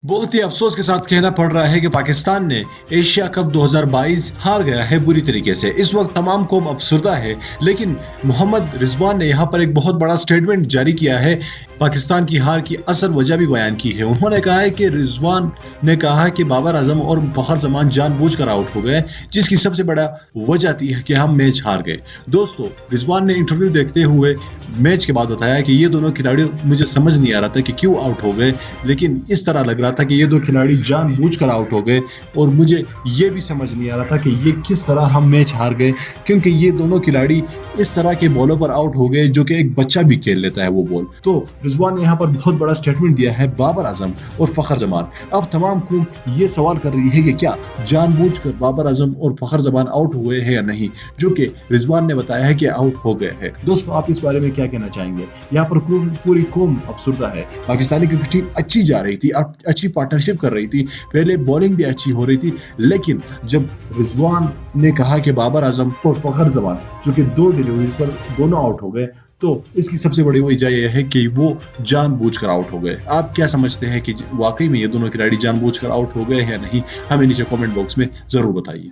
बहुत ही अफसोस के साथ कहना पड़ रहा है कि पाकिस्तान ने एशिया कप 2022 हार गया है बुरी तरीके से। इस वक्त तमाम कौम अफसरदा है, लेकिन मोहम्मद रिजवान ने यहाँ पर एक बहुत बड़ा स्टेटमेंट जारी किया है। पाकिस्तान की हार की असल वजह भी बयान की है। उन्होंने कहा है कि रिजवान ने कहा कि बाबर आजम और फखर जमान जानबूझकर आउट हो गए, जिसकी सबसे बड़ा वजह थी कि हम मैच हार गए। दोस्तों, रिजवान ने इंटरव्यू देखते हुए मैच के बाद बताया कि ये दोनों खिलाड़ी, मुझे समझ नहीं आ रहा था कि क्यों आउट हो गए, लेकिन इस तरह लग रहा था कि ये दो खिलाड़ी जानबूझकर आउट हो गए, और मुझे ये भी समझ नहीं आ रहा था कि ये किस तरह हम मैच हार गए, क्योंकि ये दोनों खिलाड़ी इस तरह के बॉलों पर आउट हो गए जो कि एक बच्चा भी खेल लेता है वो बॉल। तो रिजवान ने यहाँ पर बहुत बड़ा स्टेटमेंट दिया है बाबर आजम और फखर जमान। अब तमाम कौम ये सवाल कर रही है कि क्या जानबूझकर बाबर आजम और फखर जमान आउट हुए हैं या नहीं, जो कि रिजवान ने बताया है कि आउट हो गए हैं। दोस्तों, आप इस बारे में क्या कहना चाहेंगे? यहाँ पर पूरी कौम अफसरदा है। पाकिस्तानी क्रिकेट टीम अच्छी जा रही थी, अच्छी पार्टनरशिप कर रही थी, पहले बॉलिंग भी अच्छी हो रही थी, लेकिन जब रिजवान ने कहा कि बाबर आजम और फखर जमान जो कि दो डिलीवरीज पर दोनों आउट हो गए, तो इसकी सबसे बड़ी वजह यह है कि वो जानबूझकर आउट हो गए। आप क्या समझते हैं कि वाकई में ये दोनों खिलाड़ी जानबूझकर आउट हो गए या नहीं? हमें नीचे कमेंट बॉक्स में जरूर बताइए।